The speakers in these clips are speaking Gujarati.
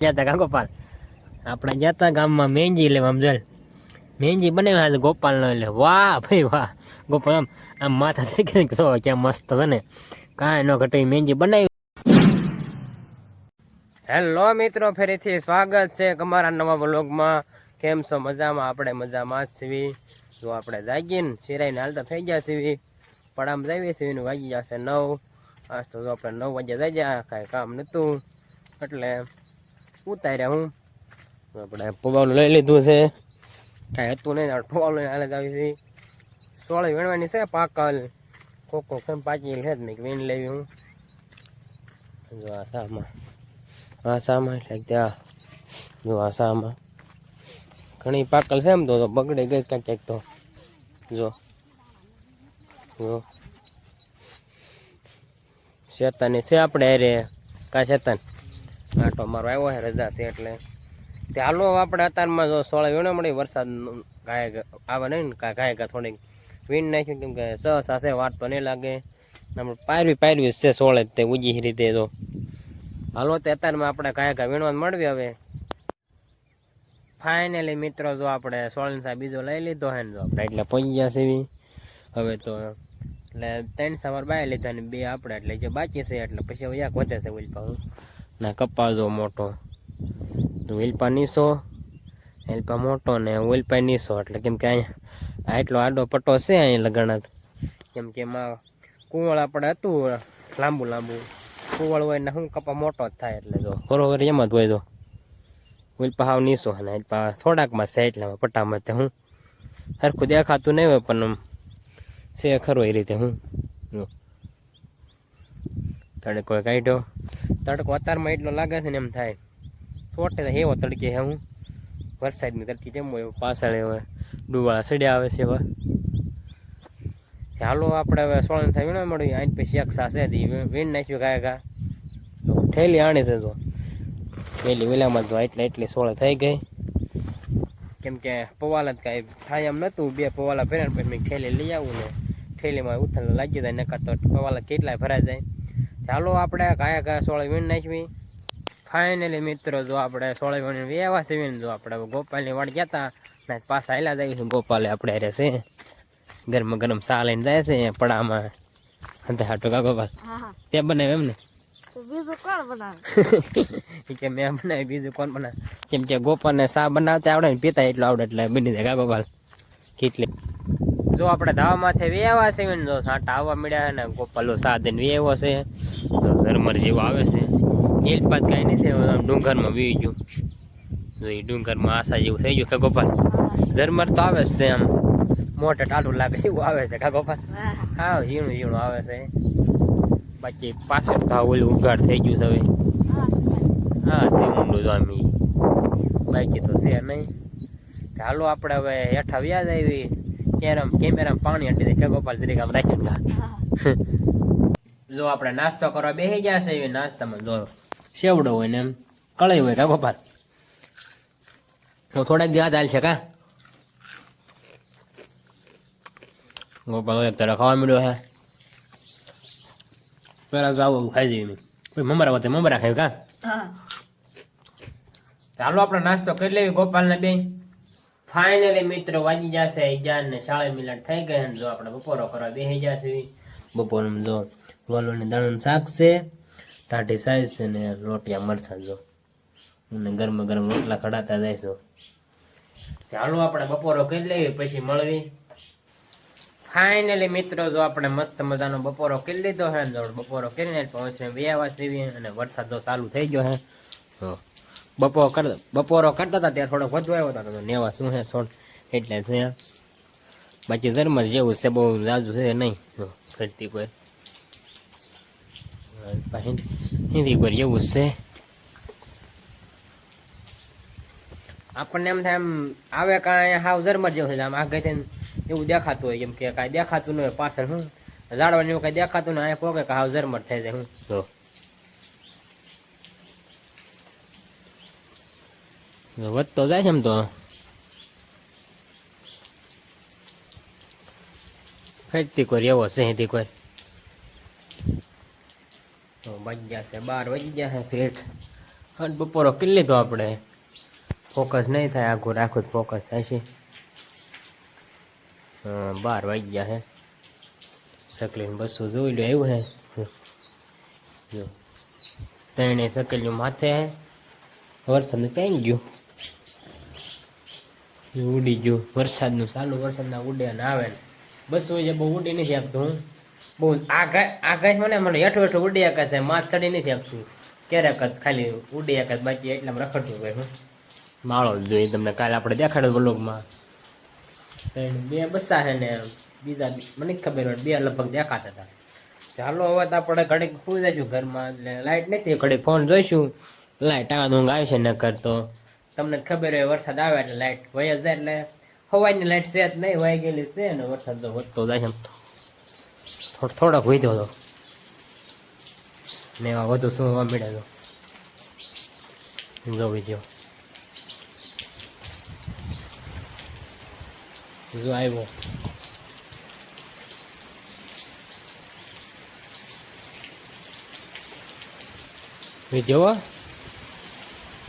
ગયા હતા ગોપાલ આપણે ગયા હતા ગામમાં મહેંદી લેવા આમ જલ મહેંદી બનાવ્યા ગોપાલનો એટલે વાહ ભાઈ વાહ ગોપાલ આમ માથા થઈ ગયા તો ક્યાં મસ્ત છે ને કાંઈ ન ઘટે મહેંદી બનાવી. હેલો મિત્રો, ફરીથી સ્વાગત છે અમારા નવા વ્લોગમાં. કેમ છો? મજામાં? આપણે મજામાં જ છીએ. જો આપણે જાગીને સિરાઈને હાલતા થઈ ગયા છીએ, પણ આમ જઈએ છીએ વાગી જશે 9. આજ તો આપણે 9 વાગ્યા જાય, કાંઈ કામ નહોતું એટલે ઉતાર્યા. હું આપણે પૌવાનું લઈ લીધું છે, કાંઈ હતું નહીં. પૌવા લઈને હાલે જ આવી હતી. સોળી વીણવાની છે પાકલ કોકો કેમ પાકી છે જ નહીં વીણ લેવી. હું જો આ સામાં એટલે ત્યાં જો આ સામાં ઘણી પાકલ છે એમ તો બગડી ગઈ ક્યાંક ક્યાંક. તો જો શેતાની છે આપણે અરે કાંઈ શેતાન આટો મારો આવ્યો છે રજા છે એટલે તે હાલો આપણે અત્યારમાં જો સોળા વીણો મળી. વરસાદ ગાય આવે નહીં ને ગાય થોડીક વીણ નાખ્યું કેમ કે સાથે વાત તો નહીં લાગે. આપણે પાયરવી છે સોળે તે ઉજી રીતે. જો હાલો તે અત્યારમાં આપણે કાંઈ વીણવા મળવી. હવે ફાઇનલી મિત્રો જો આપણે સોળની સાહેબ બીજો લઈ લીધો હે ને જો આપણે એટલે પહોંચી ગયા છે. હવે તો એટલે 3 સવાર બાય લીધા ને 2 આપણે એટલે જે બાકી છે એટલે પછી હવે યાક વધે છે વિલપા. હું ના કપાસો મોટો વિલપા નીસો વિલપા મોટો ને વિલપા નીસો એટલે કેમ કે અહીંયા આટલો આડો પટ્ટો છે અહીંયા લગણ કેમ કે એમાં કુંવળ આપણે હતું લાંબુ કુંવળ હોય ને શું કપા મોટો જ થાય એટલે જો બરોબર એમ જ હોય. જો વિલપા હાવ નીસો ને થોડાકમાં છે એટલે પટ્ટામાં તે હું સરખું દેખાતું નહીં હોય પણ છે ખરો એ રીતે. હું તડકો કાઢ્યો, તડકો અત્યારમાં એટલો લાગે છે ને એમ થાય સોટે એવો તડકે હે. હું વરસાદની તડકી કેમ હોય પાછળ હવે ડુવાળા સડ્યા આવે છે. હવે ચાલો આપણે હવે 16 થાય વીણવા મળ્યું. આજ પછી એક સાસે વીણ નાખ્યું ગાય ઠેલી આણી છે. જો પેલી વેલામાં જો એટલી 16 થઈ ગઈ કેમ કે પવાલા જ કાંઈ થાય એમ નહોતું. 2 પવાલા ભર્યા પછી મેં ઠેલી લઈ આવું ને ઠેલીમાં ઉથલ લાગી જાય નકર તો પવાલા કેટલાય ભરાઈ જાય. ચાલો આપણે કયા 16 વીણ નાખવી. ફાઇનલી મિત્રો જો આપણે 16 વીણ વ્યવા છે. જો આપણે ગોપાલની વાડ ગયા હતા ને પાછા હાલ્યા જઈશું. ગોપાલે આપણે રહેશે ગરમ સા લઈને જાય છે પડામાં હાટો કા ગોપાલ તે બનાવે એમ ને બીજું કોણ બનાવે કે મેં બનાવી બીજું કોણ બનાવે કેમ કે ગોપાલને સા બનાવતા આવડે ને પીતા એટલું આવડે એટલે બની જાય કા ગોપાલ કેટલી. જો આપણે ધાવામાંથી વ્યવા છે જો સાંટા આવવા મળ્યા ને ગોપાલો સા દઈને વ્યવો છે. તો ઝરમર જેવો આવે છે. નીલપાત કાંઈ નથી ડુંગરમાં વી ગયું. જો એ ડુંગરમાં આશા જેવું થઈ ગયું કે ગોપાલ ઝરમર તો આવે જ છે. આમ મોટે ટાઢું લાગે એવું આવે છે કા ગોપાલ. હા ઝીણું આવે છે. બાકી પાછળ તો ઓલું ઉઘાડ થઈ ગયું છે હવે. હા છે ઊંડું જો આમ બાકી તો છે નહીં. હાલો આપણે હવે હેઠા વ્યાજ આવી કેમેરામાં પાણી હટી જાય કે ગોપાલ જરીક આમ રાખ્યું કા. જો આપણે નાસ્તો કરવા બેસી ગયા છે. એવી નાસ્તામાં જો સેવડો હોય ને એમ કળાઈ હોય કા ગોપાલ. તો થોડાક યાદ હાલ છે કા ગોપાલ. એક તારા ખાવા મળ્યો હે પેલા તો આવું ખાઈ જઈએ કોઈ મમરા વખતે મમરા ખાય કા. ચાલો આપણે નાસ્તો કરી લેવી ગોપાલને બે. ફાઇનલી મિત્રો વાગી જશે 11:40 થઈ ગઈ. જો આપણે બપોરો કરવા બેસી જશે. બપોરમાં જો વાલોને દાણાનું શાક છે, ટાઢી સાઈઝ છે ને રોટિયા મરચાં જો અને ગરમ રોટલા ખડાતા જઈશું. ચાલો આપણે બપોરો કરી લેવી પછી મળવી. ફાઇનલી મિત્રો જો આપણે મસ્ત મજાનો બપોરો કરી લીધો હે. બપોરો કરીને પહોંચીને વ્યવા સીવી અને વરસાદ તો ચાલુ થઈ ગયો હે. બપોરો કરતા હતા ત્યારે થોડોક વધુ આવ્યો હતો તો નેવા શું હે સોળ એટલે છે. બાકી ઝરમર જેવું છે બહુ જાજુ છે નહીં. ફરતી કોઈ હિન્દી પર એવું છે. આપણને એમ થાય એમ આવે કાંઈ હાવ ઝરમર જેવું છે. આમ આગળ થઈને એવું દેખાતું હોય એમ કે કાંઈ દેખાતું ન હોય પાછળ. હું ઝાડવાનું એવું કાંઈ દેખાતું ને અહીંયા પોકે હાવ ઝરમર થઈ જાય. હું તો વધતો જાય છે એમ તો ફરતી કોઈ એવો છે હિન્દી કોઈ. તો વાગી ગયા છે 12 વાગી ગયા છે ફેટ અને બપોરો કરી લીધો આપણે, ફોકસ નહીં થાય, આખું રાખું ફોકસ થાય છે. 12 વાગી ગયા છે. સકલીને બસો જોઈ લો આવ્યું હે જો, ત્રણે સકલીઓ માથે હે. વરસાદનું ક્યાંય ગયું, ઉડી ગયું વરસાદનું ચાલુ. વરસાદના ઉડે ને આવે ને બસો જે બહુ ઉડી નથી આપતું. હું બહુ આકાશ મને હેઠું હેઠું ઉડી આકાશ માથ ચડી નથી આપતું. ક્યારેક ખાલી ઉડી આકાશ, બાકી એટલામાં રખડતું હોય. હું માળો જ જોઈએ તમને, કાલે આપણે દેખાડ્યો બ્લોગમાં. બે બસા છે ને બીજા મને ખબર હોય, બે લગભગ દેખાતા હતા. ચાલો હવે તો આપણે ઘડીક સુઈ જઈશું ઘરમાં, એટલે લાઇટ નથી, ઘડીક ફોન જોઈશું. લાઇટ આવે ઊંઘ આવશે, ન કરતો તમને ખબર હોય વરસાદ આવે એટલે લાઇટ વહી જાય. એટલે હવાની લાઇટ છે જ નહીં, વહી ગયેલી છે ને વરસાદ તો વધતો જાય એમ તો થોડોક વધ્યો હતો ને એવા વધુ શું મળે તો જો વિડીયો જો આવ્યો. વિડીયો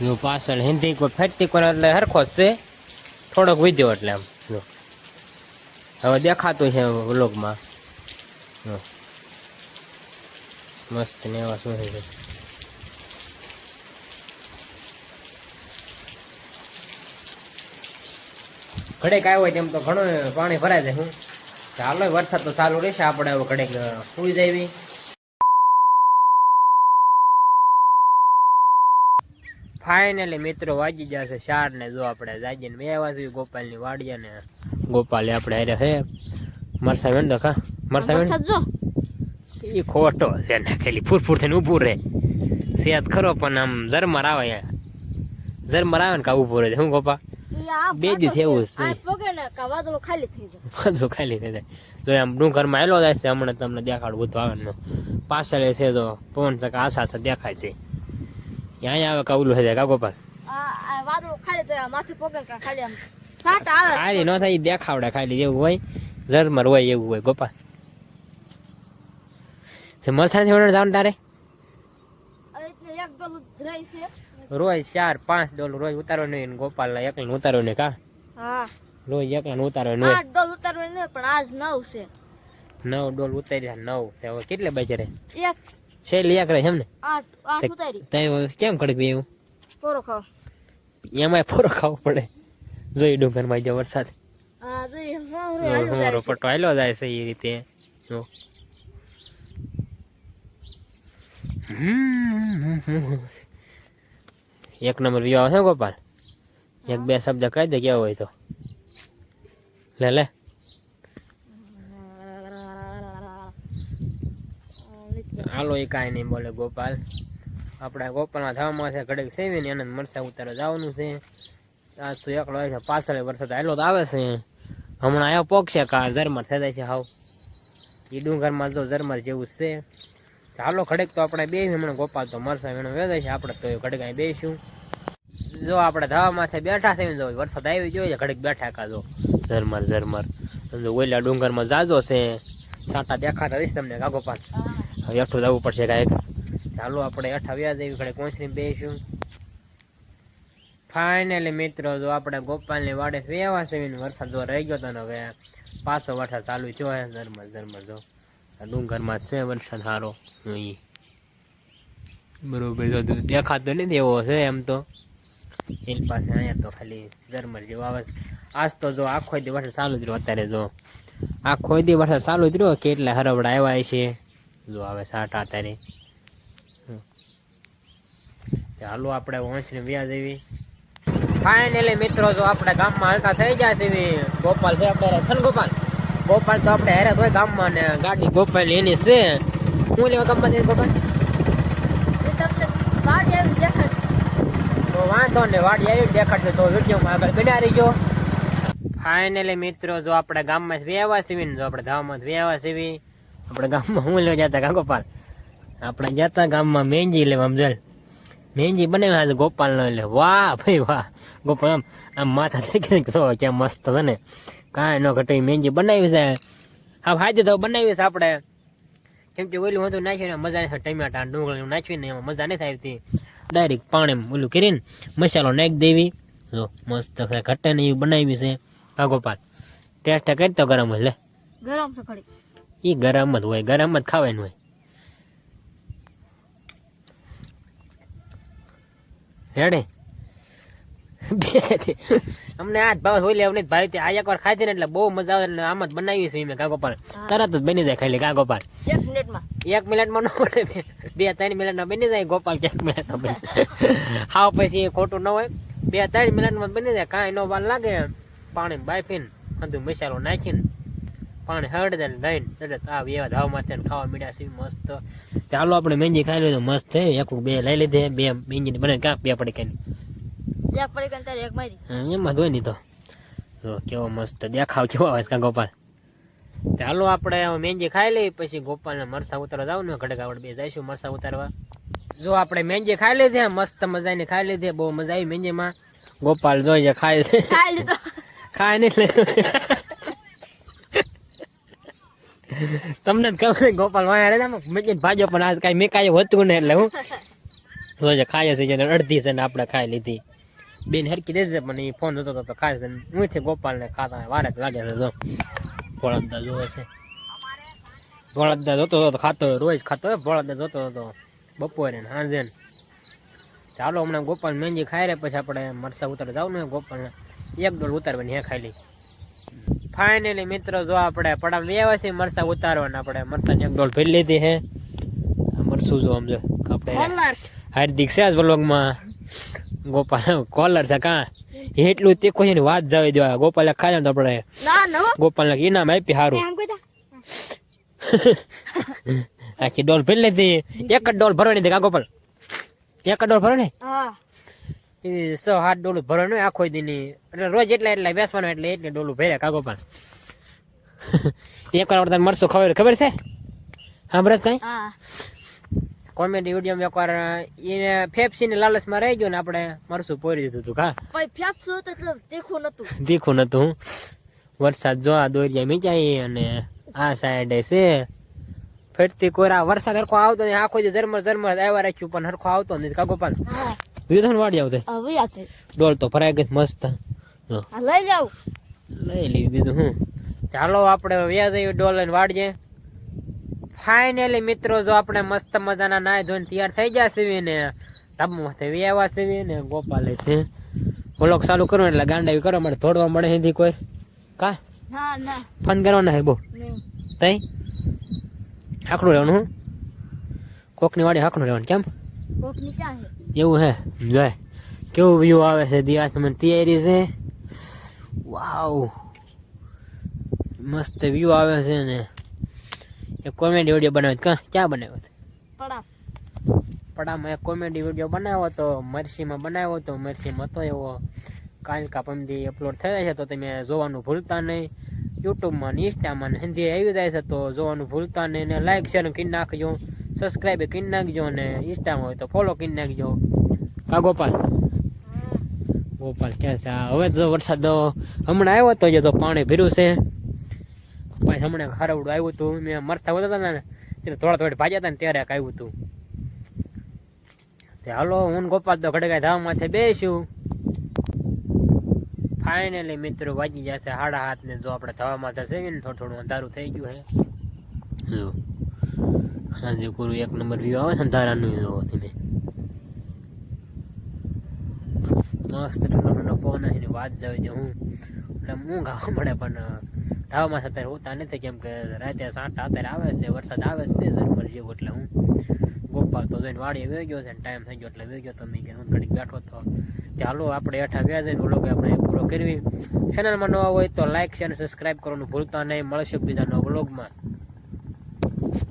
જો પાછળ હિન્દી કોઈ ફેરતી કોઈ એટલે હરખો જ છે, થોડોક વિડીયો એટલે આમ જો હવે દેખાતું છે વ્લોગમાં. મસ્ત ને એવા શું છે ઘડેક આવ્યો હોય તેમ તો ઘણું પાણી ભરાય જાય. હું ચાલો વરસાદ તો ચાલુ રહેશે, આપણે હવે ઘડેક સુઈ જઈએ. ફાઇનલી મિત્રો વાગી જશે 4 ને જો આપણે જાગીને બે વાગે ગોપાલની વાડીએ ને ગોપાલે આપણે હારે હે મરસા વેણ દખા મરસા વેણ જો એ ખોટો છે ને, ખાલી ફૂરફૂર થઈને ઊભું રહે. સેત ખરો પણ આમ ઝરમર આવે, ઝરમર આવે ને કા ઊભું રહે. શું ગોપા બે દી થયું છે, વાદળો ખાલી થઈ જાય. જો આમ ડુંગરમાં આવેલો જાય છે, હમણાં તમને દેખાડું બધું આવે ને પાછળ છે જો પવન ચકા આશા દેખાય છે. અહીંયા આવે કાવલું છે કા ગોપાલ, વાદળો ખાલી તો માથે પોગન કા ખાલી આમ સાટ આવે, ખાલી ન થાય દેખાવડે, ખાલી જેવું હોય ઝરમર હોય એવું હોય. ગોપાલ મરસાથી વણ જવાનું તારે રોજ 4-5 ડોલ રોજ ઉતારો નહીં. ગોપાલ ના એકલા ઉતારો ને કા રોજ એકલા ઉતારો ને 8 ડોલ ઉતારો ને, પણ આજ 9 છે. 9 ડોલ ઉતાર્યા 9 હવે કેટલે બચે એક છેલ્લી એક રહે એમ ને 8 ઉતારી તે કેમ કડક બે એવું પોરો ખાવ એમાં પોરો ખાવો પડે. જોઈ ડુંગર માં જો વરસાદ હા જોઈ હું પટો આયલો જાય છે એ રીતે. જો એક નંબર વ્યૂ આવે છે ગોપાલ, એક બે શબ્દ કહી દે કેવો હોય તો લે લે. હાલો એ કાંઈ નહીં બોલે ગોપાલ. આપણે ગોપાલના ધામમાં છે ઘડીક સેવીને એને મરસા ઉતારે જવાનું છે. આજ તો એકલો આવે છે, પાછળ વરસાદ આવેલો તો આવે છે. હમણાં આવ્યો પોકશે કા ઝરમર થઈ જાય છે. હાવ એ ડુંગરમાં જો ઝરમર જેવું છે. હાલો ઘડીક તો આપણે બેસી, હમણાં ગોપાલ તો મરસા વેણો વેચાય છે, આપણે તો ઘડીક અહીં બેસીશું. જો આપણે ધાવામાંથી બેઠા થઈને જો વરસાદ આવી જોઈએ, ઘડીક બેઠા કા જો ઝરમર ઝરમર. જો ઓલા ડુંગરમાં જાજો છે, સાંટા દેખાતા રહીશ તમને કા ગોપાલ. હવે અઠું જવું પડશે કાંઈક. ચાલો આપણે અઠા વ્યાજ એવી ઘડે કોંસરી બેસીશું. ફાઇનલી મિત્રો જો આપણે ગોપાલની વાડે વેવા છે, વરસાદ જો રહી ગયો હતો ને હવે પાછો વરસાદ ચાલુ થયો હે ઝરમર ઝરમર. જો આ ડુંગરમાં જ છે વરસાદ સારો બરોબર. જો દેખાતો નથી એવો છે એમ તો એની પાસે, અહીંયા તો ખાલી ઝરમર જેવો આવે. આજ તો જો આખો દી વરસાદ ચાલુ જ રહ્યો. અત્યારે જો આખો દી વરસાદ ચાલુ જ રહ્યો, કેટલા હરવડા આવ્યા છે. જો આવે સાટા અત્યારે. ચાલો આપણે વંશને વ્યાજ એવી. ફાઇનલી મિત્રો જો આપણે ગામમાં હલકા થઈ ગયા છે. ગોપાલ છે આપણે છે ને ગોપાલ, ગોપાલ તો આપણે હેરાન હોય ગામમાં ને ગાડી ગોપાલ એની છે. હું લેવા ગામમાં જઈને ગોપાલ તો વાંધો ને વાડી આવી દેખાડશે તો વિડીયોમાં આગળ બના રહીજો. ફાઇનલી મિત્રો જો આપણે ગામમાં જ વેવા સીવી ને જો આપણે ધામમાં જ વેવા સીવી. આપણે ગામમાં હું લેવા જતા કા ગોપાલ, આપણે જતા ગામમાં મહેંદી લેવા. સમજલ મહેંદી બનાવ્યા છે ગોપાલ નો. એટલે વાહ ભાઈ વાહ ગોપાલ, આમ આમ માથા થઈ ગયા ક્યાં મસ્ત છે ને, કાંઈ ન ઘટે મહેંદી બનાવી છે. હા ફાયદો તો બનાવી છે આપણે, કેમ કે ઓલું હતું નાખ્યું ને મજા નથી, ટમેટા ડુંગળી નાખ્યું ને એમાં મજા નથી આવતી. ડાયરેક્ટ પાણી ઓલું કરીને મસાલો નાખી દેવી. જો મસ્ત ઘટે ને એવી બનાવી છે કાગોપાલ. ટેસ્ટ કરી તો ગરમ હોય લે. ગરમ છે ખડી. એ ગરમ જ હોય, ગરમ જ ખાવાનું હોય. રેડે અમને આ જ ભાવ હોય અમને ભાઈ આ એકવાર ખાઈ હતી ને એટલે બહુ મજા આવે. એટલે આમ જ બનાવી છે મેં કાગોપાલ. તરત જ બની જાય ખાલી કાગોપાલ. 1 મિનિટમાં 1 મિનિટમાં ન બને, 2-3 મિનિટમાં બની જાય. ગોપાલ 1 મિનિટમાં બની હાવ પછી ખોટું ન હોય. 2-3 મિનિટમાં બની જાય. કાંઈ નો વાર લાગે. પાણી બાફીને બધું મસાલો નાખીને પાણી હળદર લઈને તરત આવી એવા ધાવમાંથી ખાવા મીડ્યા છે મસ્ત. ચાલો આપણે મેંજી ખાઈ લઈએ તો મસ્ત છે. એક બે લઈ લીધે, 2 મેંજી બને કાં 2 પડી ખાઈ. એક પડી ગઈ ત્યારે એક મારી. એમાં જોઈ નહીં તો જો કેવો મસ્ત દેખાવ કેવો આવે છે ગોપાલ. ચાલો આપણે મેંજી ખાઈ લઈએ પછી ગોપાલને મરસા ઉતારવા જાવ ને ઘડે આપણે 2 જઈશું મરસા ઉતારવા. જો આપણે મેંજી ખાઈ લીધે મસ્ત મજાની ખાઈ લીધે. બહુ મજા આવી મેંજીમાં. ગોપાલ જોઈએ ખાય છે. ખાઈ લીધો. ખાય નહીં તમને જ ખબર ગોપાલ વાયા મેંજી ભાજો પણ આજ કાંઈ મેં કાંઈ હોતું ને એટલે હું જોજે ખાય છે જેને અડધી છે ને આપણે ખાઈ લીધી. બેન હરકી દે પણ એ ફોન જોતો હતો તો ખાય છે. હું થી ગોપાલને ખાતા વારે લાગે છે. જો ભોળાદા જોવે છે. ભોળાદા જોતો હતો ખાતો હોય, રોજ ખાતો હોય. ભોળાદા જોતો હતો બપોરે ને સાંજે. ચાલો હમણાં ગોપાલ મેંજી ખાઈ રહે પછી આપણે મરસા ઉતારવા જાવ ને ગોપાલને 1 ડોલ ઉતારવાની હે ખાઈ લઈ. ફાઇનલી મિત્રો જો આપણે પડામ આવ્યા છીએ મરસા ઉતારવાના. આપણે મરસાની 1 ડોલ ભરી લીધી હે. મરસું જો સમજો આપણે હાર્દિક છે આજ વ્લોગમાં. ગોપાલ કોલર છે કાં એટલું તીખું છે ને વાત જવી દેવા. ગોપાલે ખાય ને તો આપણે ગોપાલને ઇનામ આપી સારું. આખી ડોલ ભરી લીધી. 1 જ ડોલ ભરવાની હતી કા ગોપાલ? 1 જ ડોલ ભરો ને? એ 6-7 ડોલું ભરવાનું હોય આખો દીની. એટલે રોજ એટલા બેસવાનું એટલે ડોલું ભર્યા કા ગોપાલ. એક વાર મરશું ખબર છે? હા બરસ કઈ કોમેડી વિડીયો એકવાર એને ફેફસીની લાલચમાં રહી ગયો ને આપણે મરસું પોરી દીધું હતું કા. ફેફસું તો તીખું નતું. તીખું નતું. વરસાદ જો આ દોરિયા મીચાઈ અને આ સાઈડે છે ફેરતી કોરા. વરસાદ હરખો આવતો ને આખો ઝરમર આવ્યા રાખ્યું પણ હરખો આવતો નથી કા ગોપાલ. વિધન વાડી આવતે ડોલ તો ભરાઈ ગઈ મસ્ત. લઈ જાવ લઈ લેવી બીજું હું. ચાલો આપણે વ્યાજ એવી ડોલ લઈને વાડીએ. ફાઇનલી મિત્રો જો આપણે મસ્ત મજાના નાય ધોઈને તૈયાર થઈ ગયા છે ને ધાબામાંથી વ્યાવા છે ને ગોપાલે છે વ્લોગ ચાલુ કરો એટલે ગાંડા કરવા માટે થોડવા મળે હિન્દી કોઈ કા ફન કરવાના હે બહુ તઈ હાકડું રહેવાનું. હું કોકની વાડી હાકડું રહેવાનું કેમ એવું હે? જોય કેવું વ્યૂ આવે છે. દિવસ મને તૈયારી છે. વાવ મસ્ત વ્યૂ આવે છે ને. એક કોમેડી વિડીયો બનાવ્યો કા ક્યાં બનાવ્યો છે? પડામાં એક કોમેડી વિડીયો બનાવ્યો તો મરસીમાં બનાવ્યો તો. મરસીમાં હતો એવો કાલ કા પમદી અપલોડ થઈ છે તો તમે જોવાનું ભૂલતા નહીં. યુટ્યુબમાં ને ઇન્સ્ટામાં ને હિન્દી આવી જાય છે તો જોવાનું ભૂલતા નહીં. ને લાઈક શેર કરી નાખજો, સબસ્ક્રાઈબ કરી નાખજો ને ઇન્સ્ટામાં હોય તો ફોલો કરી નાખજો કા ગોપાલ. ગોપાલ ક્યાં છે? હવે જો વરસાદ હમણાં આવ્યો તો જો પાણી ભર્યું છે. પછી હમણાં ખારવડું આવ્યું હતું. મેં મરતા હોતા હતા ને ત્યારે થોડા ભાજ્યા હતા ને ત્યારે આવ્યું હતું. હાલો હું ગોપાલ તો ઘડે ધામ માથે બેસ્યું. ફાઇનલી મિત્રો વાગી જશે 7:30 ને જો આપણે ધવા માથે સેવી ને થોડું અંધારું થઈ ગયું હે. જો હાજી પૂરું 1 નંબર વ્યૂ આવે છે અંધારાનું. જોવો તમે મસ્ત ઠંડો પવન છે વાત જાવે છે. હું એટલે હું ગાવા મળે પણ ધાવામાં અત્યારે હોતા નથી કેમ કે રાતે 7 અત્યારે આવે છે. વરસાદ આવે છે ઝરમર જેવું. એટલે હું ગોપાલ તો જોઈને વાડીએ વહી ગયો છે ને ટાઈમ થઈ ગયો એટલે વહી ગયો. તમે કે હું ઘડીક બેઠો તો ચાલો આપણે હેઠા વ્યા જઈને વ્લોગ આપણે પૂરો કરવી. ચેનલમાં નવા હોય તો લાઈક શેર અને સબસ્ક્રાઈબ કરવાનું ભૂલતા નહીં. મળશે બીજા નવા વ્લોગમાં.